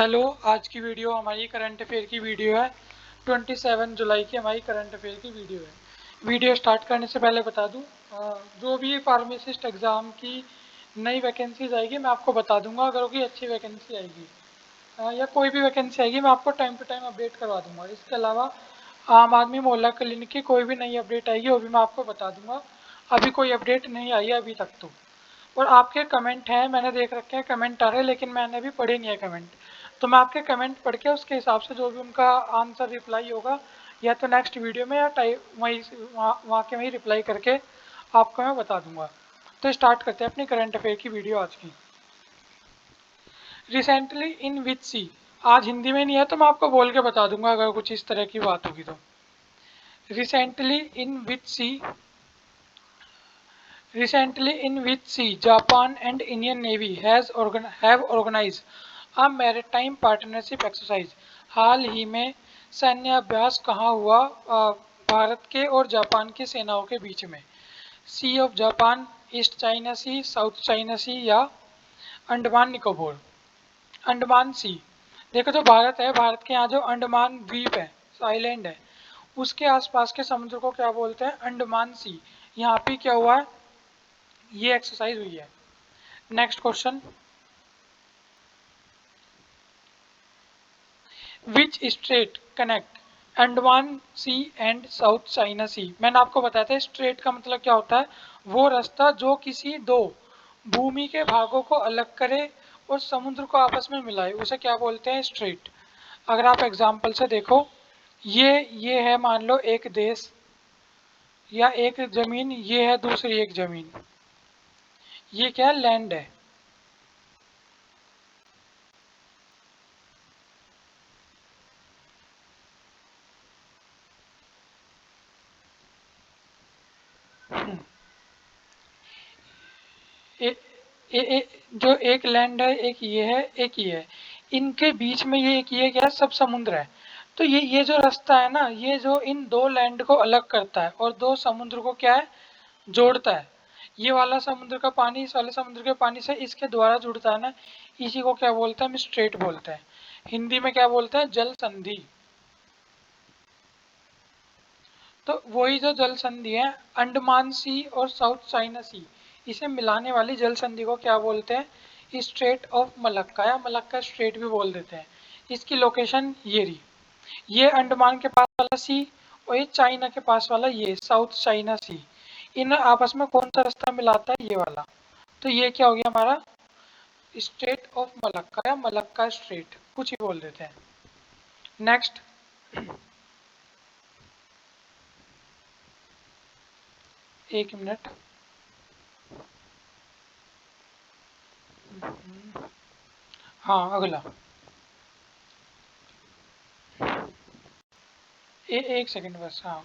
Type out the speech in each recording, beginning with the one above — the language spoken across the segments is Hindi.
हेलो, आज की वीडियो हमारी करंट अफेयर की वीडियो है। 27 जुलाई की हमारी करंट अफेयर की वीडियो है। वीडियो स्टार्ट करने से पहले बता दूं, जो भी फार्मासिस्ट एग्ज़ाम की नई वैकेंसीज आएगी मैं आपको बता दूंगा। अगर कोई अच्छी वैकेंसी आएगी या कोई भी वैकेंसी आएगी मैं आपको टाइम टू टाइम अपडेट करवा दूंगा। इसके अलावा आम आदमी मोहल्ला क्लिनिक की कोई भी नई अपडेट आएगी वो भी मैं आपको बता दूंगा। अभी कोई अपडेट नहीं आई है अभी तक तो। और आपके कमेंट हैं, मैंने देख रखे हैं कमेंट आ रहे हैं, लेकिन मैंने अभी पढ़े नहीं है कमेंट। तो मैं आपके कमेंट पढ़ के उसके हिसाब से जो भी उनका आंसर रिप्लाई होगा या तो नेक्स्ट वीडियो में या टाइप वहीं वहाँ के वहीं रिप्लाई करके आपको मैं बता दूंगा। तो स्टार्ट करते हैं अपनी करंट अफेयर की वीडियो आज की। रिसेंटली इन विच सी, आज हिंदी में नहीं है तो मैं आपको बोल के बता दूंगा अगर कुछ इस तरह की बात होगी तो। रिसेंटली इन विच सी, Recently, in which sea, Japan and Indian Navy have organized a maritime partnership exercise। हाल ही में सैन्य अभ्यास कहाँ हुआ भारत के और जापान की सेनाओं के बीच में? Sea of Japan, East China Sea, South China Sea या अंडमान निकोबार? अंडमान सी। देखो, जो भारत है, भारत के यहाँ जो अंडमान द्वीप है, आइलैंड है, उसके आसपास के समुद्र को क्या बोलते हैं? अंडमान सी। यहाँ पे क्या हुआ है? ये एक्सरसाइज हुई है। Next question, which strait connect Andaman Sea and South China Sea? मैंने आपको बताया था स्ट्रेट का मतलब क्या होता है, वो रास्ता जो किसी दो भूमि के भागों को अलग करे और समुद्र को आपस में मिलाए, उसे क्या बोलते हैं? स्ट्रेट। अगर आप एग्जाम्पल से देखो, ये है मान लो एक देश या एक जमीन, ये है दूसरी एक जमीन, ये क्या लैंड है। ए, जो एक लैंड है, एक ये है, एक ये है, इनके बीच में ये एक ये क्या है? सब समुद्र है। तो ये जो रास्ता है ना, ये जो इन दो लैंड को अलग करता है और दो समुद्र को क्या है? जोड़ता है। ये वाला समुद्र का पानी इस वाले समुद्र के पानी से इसके द्वारा जुड़ता है ना, इसी को क्या बोलते हैं? हम स्ट्रेट बोलते हैं। हिंदी में क्या बोलते हैं? जल संधि। तो वही जो जल संधि है, अंडमान सी और साउथ चाइना सी, इसे मिलाने वाली जल संधि को क्या बोलते हैं? स्ट्रेट ऑफ मलक्का या मलक्का स्ट्रेट भी बोल देते हैं। इसकी लोकेशन ये रही, ये अंडमान के पास वाला सी और ये चाइना के पास वाला ये साउथ चाइना सी, इन आपस में कौन सा रास्ता मिलाता है? ये वाला। तो ये क्या हो गया हमारा? स्ट्रेट ऑफ मलक्का या मलक्का स्ट्रेट, कुछ ही बोल देते हैं। नेक्स्ट, एक मिनट। हाँ, अगला। एक सेकंड बस। हाँ,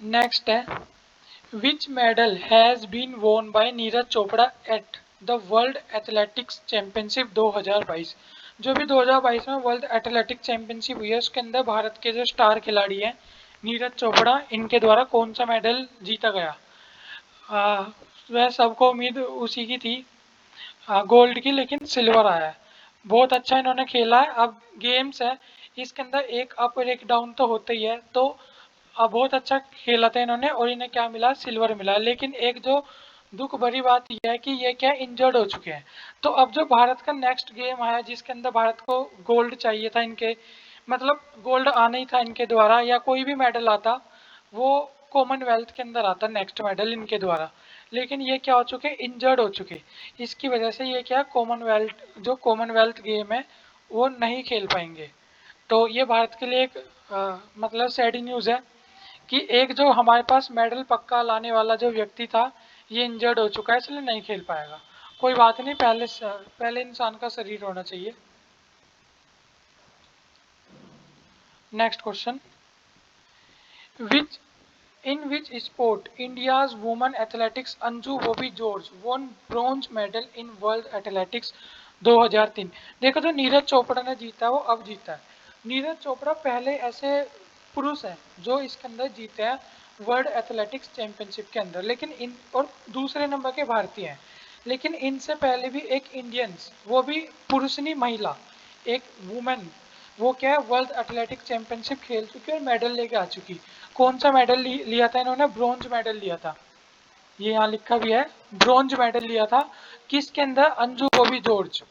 नेक्स्ट है, which medal has been won by Neeraj Chopra at the world athletics championship 2022? जो भी 2022 में वर्ल्ड एथलेटिक्स चैंपियनशिप हुई है उसके अंदर भारत के जो स्टार खिलाड़ी हैं नीरज चोपड़ा, इनके द्वारा कौन सा मेडल जीता गया? आ, वह सबको उम्मीद उसी की थी, गोल्ड की, लेकिन सिल्वर आया है। बहुत अच्छा इन्होंने खेला है। अब गेम्स है, इसके अंदर एक अप और एक डाउन तो होता ही है, तो अब बहुत अच्छा खेला था इन्होंने और इन्हें क्या मिला? सिल्वर मिला। लेकिन एक जो दुख भरी बात यह है कि ये क्या इंजर्ड हो चुके हैं। तो अब जो भारत का नेक्स्ट गेम आया जिसके अंदर भारत को गोल्ड चाहिए था, इनके मतलब गोल्ड आना ही था इनके द्वारा, या कोई भी मेडल आता वो कॉमनवेल्थ के अंदर आता नेक्स्ट मेडल इनके द्वारा, लेकिन ये क्या हो चुके? इंजर्ड हो चुके। इसकी वजह से ये क्या, कॉमनवेल्थ गेम है वो नहीं खेल पाएंगे। तो ये भारत के लिए एक मतलब सैड न्यूज़ है कि एक जो हमारे पास मेडल पक्का लाने वाला जो व्यक्ति था ये इंजर्ड हो चुका है, इसलिए नहीं खेल पाएगा। कोई बात नहीं, पहले इंसान का शरीर होना चाहिए। Next question, which in which sport India's women athletics Anju Bobby George won bronze medal in world athletics 2003? देखो, जो नीरज चोपड़ा ने जीता है वो अब जीता है। नीरज चोपड़ा पहले ऐसे पुरुष हैं जो इसके अंदर जीते हैं वर्ल्ड एथलेटिक्स चैंपियनशिप के अंदर, लेकिन इन और दूसरे नंबर के भारतीय हैं। लेकिन इनसे पहले भी एक इंडियंस, वो भी पुरुष नहीं महिला, एक वुमेन, वो क्या है वर्ल्ड एथलेटिक चैंपियनशिप खेल चुकी है और मेडल लेके आ चुकी। कौन सा मेडल लिया था इन्होंने? ब्रॉन्ज मेडल लिया था। ये यहाँ लिखा भी है, ब्रॉन्ज मेडल लिया था। किसके अंदर? Anju Bobby George,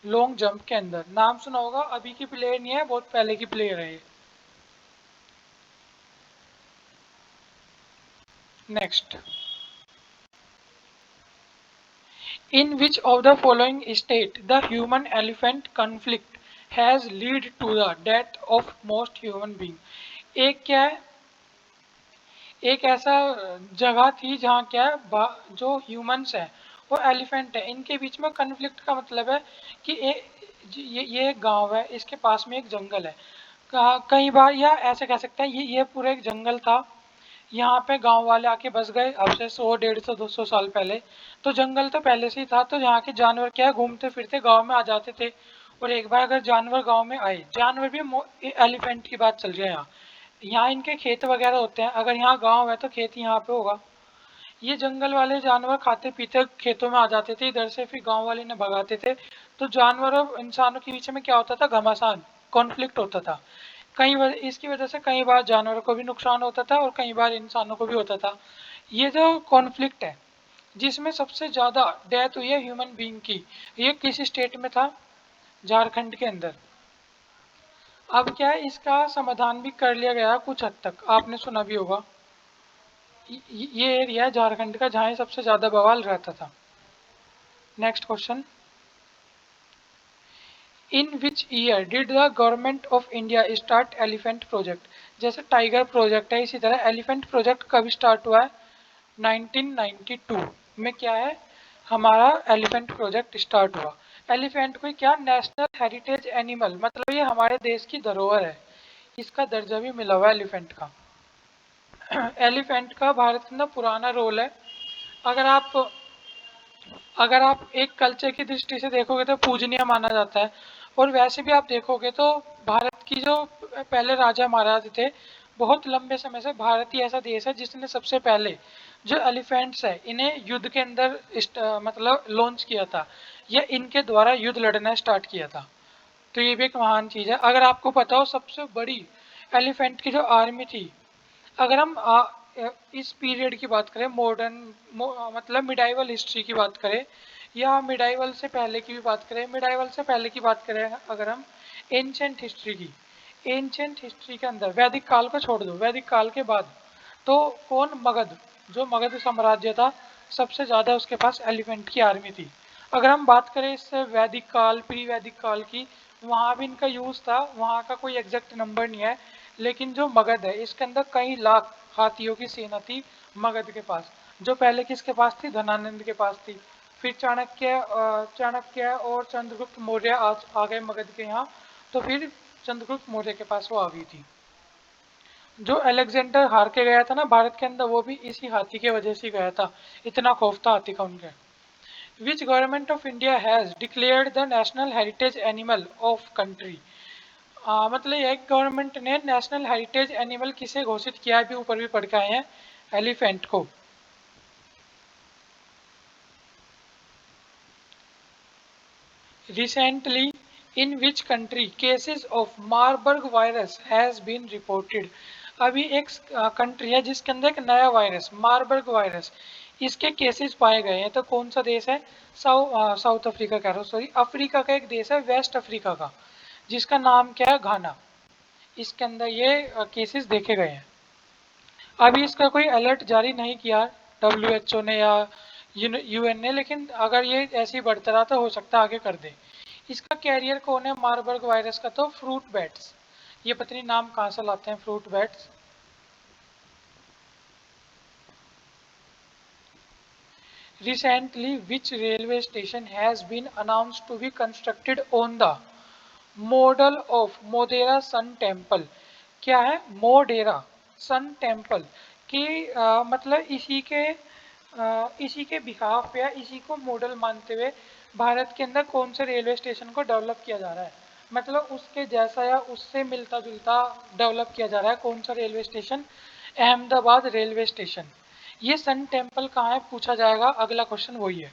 long jump के अंदर। नाम सुना होगा, अभी की प्लेयर नहीं है, बहुत पहले की प्लेयर है ये। Next, in which of the following state the human elephant conflict has lead to the death of most human being. एक क्या है, एक ऐसा जगह थी जहाँ क्या है जो ह्यूमंस है और एलिफेंट है, इनके बीच में कन्फ्लिक्ट का मतलब है कि ये एक गांव है, इसके पास में एक जंगल है। कई बार, या ऐसे कह सकते हैं ये पूरा एक जंगल था, यहाँ पे गांव वाले आके बस गए अब से 100, 150, 200 साल पहले। तो जंगल तो पहले से ही था, तो यहाँ के जानवर क्या है घूमते फिरते गांव में आ जाते थे। और एक बार अगर जानवर गांव में आए, जानवर भी एलिफेंट की बात चल रही है यहाँ, यहाँ इनके खेत वगैरह होते हैं, अगर यहाँ गांव है तो खेत यहाँ पे होगा। ये जंगल वाले जानवर खाते पीते खेतों में आ जाते थे इधर से, फिर गांव वाले ने भगाते थे। तो जानवरों और इंसानों के बीच में क्या होता था? घमासान, कॉन्फ्लिक्ट होता था। इसकी वजह से कई बार जानवरों को भी नुकसान होता था और कई बार इंसानों को भी होता था। ये जो कॉन्फ्लिक्ट है जिसमें सबसे ज्यादा डेथ हुई है ह्यूमन बीइंग की, ये किस स्टेट में था? झारखंड के अंदर। अब क्या है, इसका समाधान भी कर लिया गया कुछ हद तक, आपने सुना भी होगा। ये एरिया है झारखंड का जहाँ सबसे ज्यादा बवाल रहता था। Next question, in which year did the government of India start elephant project? जैसे टाइगर प्रोजेक्ट है, इसी तरह एलिफेंट प्रोजेक्ट कब स्टार्ट हुआ है? 1992 में क्या है हमारा एलिफेंट प्रोजेक्ट स्टार्ट हुआ। एलिफेंट को क्या नेशनल हेरिटेज एनिमल, मतलब ये हमारे देश की धरोहर है, इसका दर्जा भी मिला हुआ है एलिफेंट का। एलिफेंट का भारत के अंदर पुराना रोल है। अगर आप अगर आप एक कल्चर की दृष्टि से देखोगे तो पूजनीय माना जाता है, और वैसे भी आप देखोगे तो भारत की जो पहले राजा महाराज थे, बहुत लंबे समय से भारत ही ऐसा देश है जिसने सबसे पहले जो एलिफेंट्स है इन्हें युद्ध के अंदर मतलब लॉन्च किया था, या इनके द्वारा युद्ध लड़ना स्टार्ट किया था। तो ये भी एक महान चीज है। अगर आपको पता हो सबसे बड़ी एलिफेंट की जो आर्मी थी, अगर हम इस पीरियड की बात करें, मॉडर्न मतलब मिडाइवल हिस्ट्री की बात करें, या मिडाइवल से पहले की भी बात करें, मिडाइवल से पहले की बात करें अगर हम एंशंट हिस्ट्री की, एंशंट हिस्ट्री के अंदर वैदिक काल को छोड़ दो, वैदिक काल के बाद तो कौन? मगध, जो मगध साम्राज्य था, सबसे ज़्यादा उसके पास एलिफेंट की आर्मी थी। अगर हम बात करें इससे वैदिक काल, प्री वैदिक काल की, वहाँ भी इनका यूज़ था, वहाँ का कोई एग्जैक्ट नंबर नहीं है, लेकिन जो मगध है इसके अंदर कई लाख हाथियों की सेना थी मगध के पास, जो पहले किसके पास थी? धनानंद के पास थी। फिर चाणक्य और चंद्रगुप्त मौर्य आ गए मगध के यहाँ, तो फिर चंद्रगुप्त मौर्य के पास वो आ गई थी। जो अलेक्जेंडर हार के गया था ना भारत के अंदर, वो भी इसी हाथी के वजह से गया था, इतना खौफ था हाथी का उनके। Which government of India has declared the national heritage animal of country? मतलब एक गवर्नमेंट ने नेशनल हेरिटेज एनिमल किसे घोषित किया है, भी ऊपर भी पढ़ के आए हैं, एलिफेंट को। Recently in which country cases of Marburg virus has been reported? अभी एक कंट्री है जिसके अंदर एक नया वायरस, मार्बर्ग वायरस, इसके केसेस पाए गए हैं, तो कौन सा देश है? साउथ अफ्रीका कह रहा हूँ, सॉरी, अफ्रीका का एक देश है, वेस्ट अफ्रीका का, जिसका नाम क्या है? घाना। इसके अंदर ये केसेस देखे गए हैं। अभी इसका कोई अलर्ट जारी नहीं किया WHO ने या UN ने, लेकिन अगर ये ऐसे ही बढ़ता रहा तो हो सकता है आगे कर दे। इसका कैरियर कौन है मार्बर्ग वायरस का? तो फ्रूट बैट्स। ये पता नहीं नाम कहाँ से लाते हैं fruit bats. Recently, which railway station has been announced to be constructed on the model of Modera Sun Temple? क्या है? मोडेरा सन टेम्पल की मतलब इसी के बिहाफ या इसी को मॉडल मानते हुए भारत के अंदर कौन से रेलवे स्टेशन को डेवलप किया जा रहा है? मतलब उसके जैसा या उससे मिलता जुलता डेवलप किया जा रहा है। कौन सा railway station? Ahmedabad railway station. ये सन टेम्पल कहाँ है पूछा जाएगा, अगला क्वेश्चन वही है।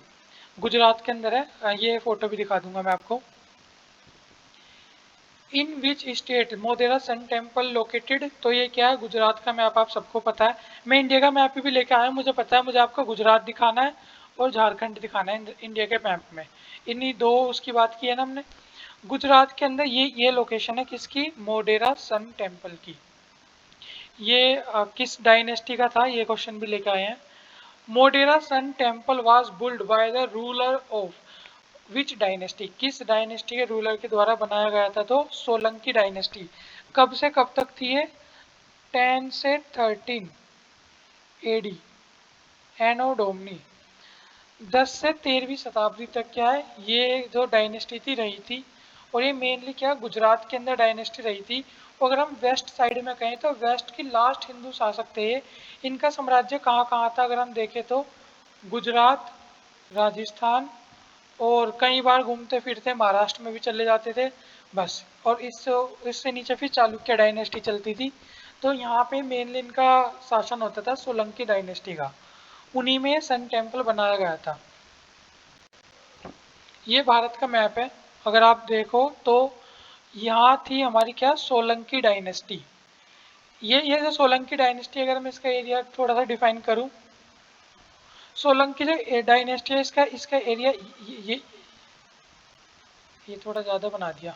गुजरात के अंदर है, ये फोटो भी दिखा दूंगा मैं आपको। In which state Modhera Sun Temple located, तो ये क्या है, गुजरात का मैप आप सबको पता है। मैं इंडिया का मैप भी लेके आया हूँ, मुझे पता है, मुझे आपको गुजरात दिखाना है और झारखंड दिखाना है इंडिया के मैप में। इन्हीं दो उसकी बात की है ना हमने। गुजरात के अंदर ये लोकेशन है किसकी, मोडेरा सन टेम्पल की। ये किस डायनेस्टी का था, ये क्वेश्चन भी लेके आए हैं। Modhera sun temple was built by the ruler of which dynasty, किस डायनेस्टी के रूलर के द्वारा बनाया गया था, तो सोलंकी डायनेस्टी। कब से कब तक थी ये, 10 से 13 एडी एनो डोमनी, 10 से 13वीं शताब्दी तक क्या है ये जो डायनेस्टी थी रही थी। और ये मेनली क्या गुजरात के अंदर डायनेस्टी रही थी। और अगर हम वेस्ट साइड में कहें तो वेस्ट की लास्ट हिंदू शासक थे ये। इनका साम्राज्य कहाँ कहाँ था अगर हम देखें तो गुजरात, राजस्थान, और कई बार घूमते फिरते महाराष्ट्र में भी चले जाते थे बस। और इससे नीचे फिर चालुक्य डायनेस्टी चलती थी। तो यहाँ पे मेनली इनका शासन होता था सोलंकी डायनेस्टी का, उन्हीं में सन टेम्पल बनाया गया था। ये भारत का मैप है, अगर आप देखो तो यहाँ थी हमारी क्या सोलंकी डायनेस्टी। ये जो सोलंकी डायनेस्टी, अगर मैं इसका एरिया थोड़ा सा डिफाइन करूँ, सोलंकी जो डायनेस्टी है इसका इसका एरिया ये थोड़ा ज़्यादा बना दिया,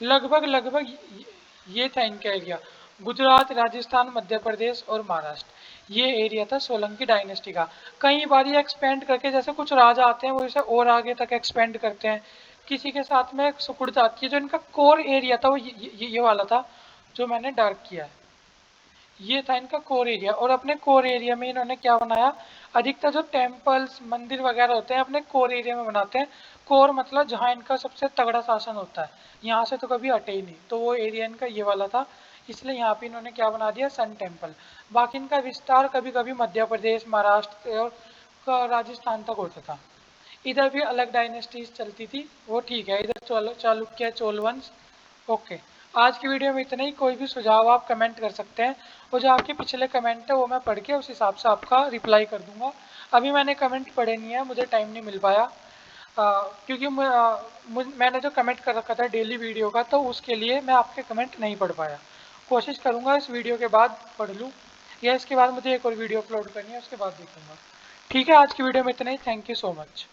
लगभग लगभग ये था इनका एरिया। गुजरात, राजस्थान, मध्य प्रदेश और महाराष्ट्र, ये एरिया था सोलंकी डायनेस्टी का। कई बार ये एक्सपेंड करके, जैसे कुछ राजा आते हैं वो इसे और आगे तक एक्सपेंड करते हैं, किसी के साथ में सिकुड़ जाती है। जो इनका कोर एरिया था वो ये वाला था जो मैंने डार्क किया है, ये था इनका कोर एरिया। और अपने कोर एरिया में इन्होंने क्या बनाया, अधिकतर जो टेम्पल्स मंदिर वगैरह होते हैं अपने कोर एरिया में बनाते हैं। कोर मतलब जहाँ इनका सबसे तगड़ा शासन होता है, यहाँ से तो कभी हटे ही नहीं, तो वो एरिया इनका ये वाला था। इसलिए यहाँ पे इन्होंने क्या बना दिया, सन टेम्पल। बाकी इनका विस्तार कभी कभी मध्य प्रदेश, महाराष्ट्र और राजस्थान तक होता था। इधर भी अलग डायनेस्टीज चलती थी, वो ठीक है, इधर चालुक्य, चोल वंश। ओके, आज की वीडियो में इतना ही। कोई भी सुझाव आप कमेंट कर सकते हैं, और जो आपके पिछले कमेंट है वो मैं पढ़ के उस हिसाब से आपका रिप्लाई कर दूंगा। अभी मैंने कमेंट पढ़े नहीं है, मुझे टाइम नहीं मिल पाया, क्योंकि मैंने जो कमेंट कर रखा था डेली वीडियो का, तो उसके लिए मैं आपके कमेंट नहीं पढ़ पाया। कोशिश करूँगा इस वीडियो के बाद पढ़ लूँ, या इसके बाद मुझे एक और वीडियो अपलोड करनी है उसके बाद देखूँगा। ठीक है, आज की वीडियो में इतना ही। Thank you so much.